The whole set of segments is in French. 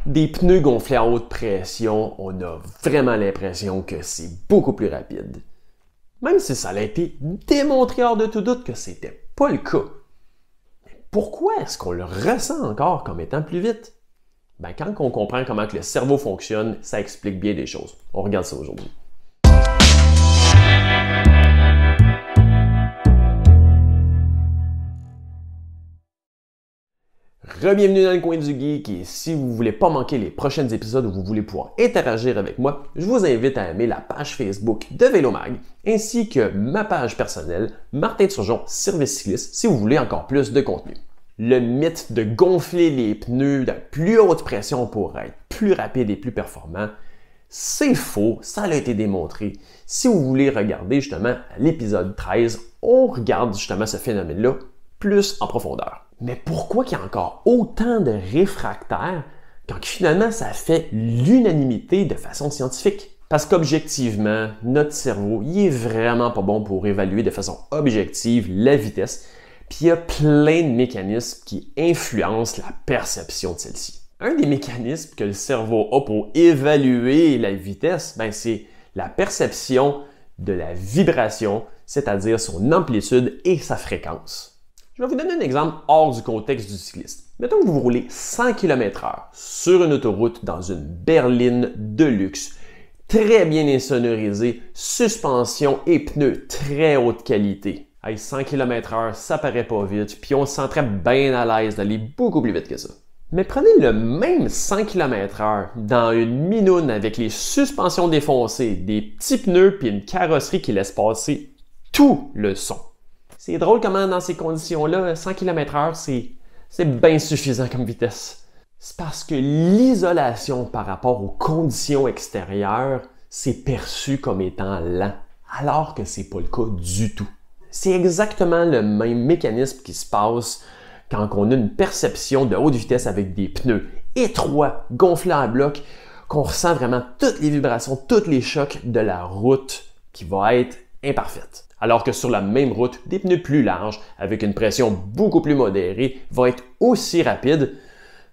Des pneus gonflés à haute pression, on a vraiment l'impression que c'est beaucoup plus rapide. Même si ça a été démontré hors de tout doute que c'était pas le cas. Mais pourquoi est-ce qu'on le ressent encore comme étant plus vite? Ben, quand on comprend comment que le cerveau fonctionne, ça explique bien des choses. On regarde ça aujourd'hui. Re-bienvenue dans le coin du geek et si vous ne voulez pas manquer les prochains épisodes où vous voulez pouvoir interagir avec moi, je vous invite à aimer la page Facebook de Vélomag ainsi que ma page personnelle Martin Turgeon Service Cycliste si vous voulez encore plus de contenu. Le mythe de gonfler les pneus de plus haute pression pour être plus rapide et plus performant, c'est faux, ça a été démontré. Si vous voulez regarder justement l'épisode 13, on regarde justement ce phénomène-là plus en profondeur. Mais pourquoi qu'il y a encore autant de réfractaires quand finalement ça fait l'unanimité de façon scientifique? Parce qu'objectivement, notre cerveau, il est vraiment pas bon pour évaluer de façon objective la vitesse, puis il y a plein de mécanismes qui influencent la perception de celle-ci. Un des mécanismes que le cerveau a pour évaluer la vitesse, c'est la perception de la vibration, c'est-à-dire son amplitude et sa fréquence. Je vais vous donner un exemple hors du contexte du cycliste. Mettons que vous roulez 100 km/h sur une autoroute dans une berline de luxe, très bien insonorisée, suspension et pneus très haute qualité. 100 km/h, ça paraît pas vite, puis on se sentrait bien à l'aise d'aller beaucoup plus vite que ça. Mais prenez le même 100 km/h dans une minoune avec les suspensions défoncées, des petits pneus puis une carrosserie qui laisse passer tout le son. C'est drôle comment dans ces conditions-là, 100 km/h, c'est bien suffisant comme vitesse. C'est parce que l'isolation par rapport aux conditions extérieures, c'est perçu comme étant lent, alors que c'est pas le cas du tout. C'est exactement le même mécanisme qui se passe quand on a une perception de haute vitesse avec des pneus étroits, gonflés à bloc, qu'on ressent vraiment toutes les vibrations, tous les chocs de la route qui va être imparfaite. Alors que sur la même route, des pneus plus larges, avec une pression beaucoup plus modérée, vont être aussi rapides,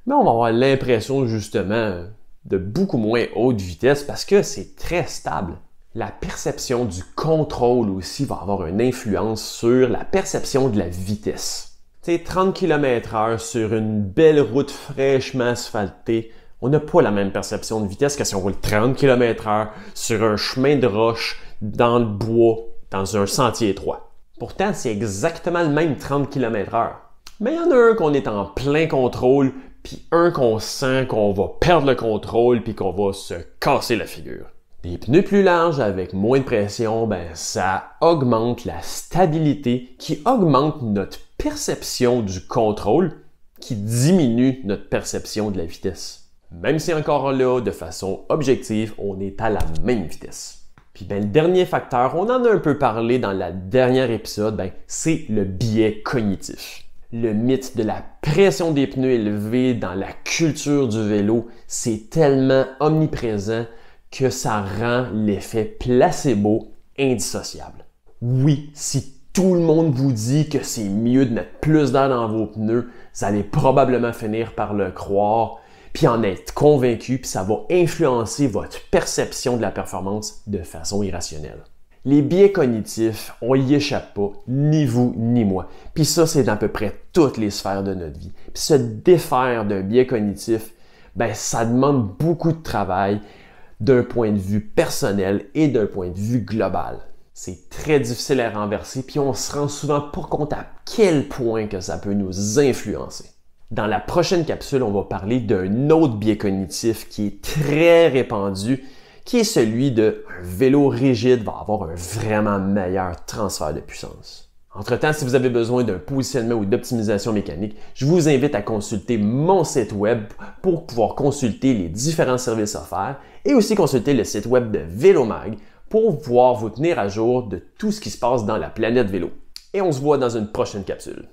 mais on va avoir l'impression justement de beaucoup moins haute vitesse parce que c'est très stable. La perception du contrôle aussi va avoir une influence sur la perception de la vitesse. 30 km/h sur une belle route fraîchement asphaltée, on n'a pas la même perception de vitesse que si on roule 30 km/h sur un chemin de roche dans le bois, dans un sentier étroit. Pourtant, c'est exactement le même 30 km/h. Mais il y en a un qu'on est en plein contrôle, puis un qu'on sent qu'on va perdre le contrôle puis qu'on va se casser la figure. Des pneus plus larges avec moins de pression, ça augmente la stabilité qui augmente notre perception du contrôle qui diminue notre perception de la vitesse. Même si encore là, de façon objective, on est à la même vitesse. Puis le dernier facteur, on en a un peu parlé dans le dernier épisode, c'est le biais cognitif. Le mythe de la pression des pneus élevée dans la culture du vélo, c'est tellement omniprésent que ça rend l'effet placebo indissociable. Oui, si tout le monde vous dit que c'est mieux de mettre plus d'air dans vos pneus, vous allez probablement finir par le croire, puis en être convaincu, puis ça va influencer votre perception de la performance de façon irrationnelle. Les biais cognitifs, on y échappe pas, ni vous ni moi. Puis ça, c'est dans à peu près toutes les sphères de notre vie. Puis se défaire d'un biais cognitif, ça demande beaucoup de travail d'un point de vue personnel et d'un point de vue global. C'est très difficile à renverser, puis on se rend souvent pas compte à quel point que ça peut nous influencer. Dans la prochaine capsule, on va parler d'un autre biais cognitif qui est très répandu, qui est celui de un vélo rigide va avoir un vraiment meilleur transfert de puissance. Entre-temps, si vous avez besoin d'un positionnement ou d'optimisation mécanique, je vous invite à consulter mon site web pour pouvoir consulter les différents services offerts et aussi consulter le site web de Vélomag pour pouvoir vous tenir à jour de tout ce qui se passe dans la planète vélo. Et on se voit dans une prochaine capsule.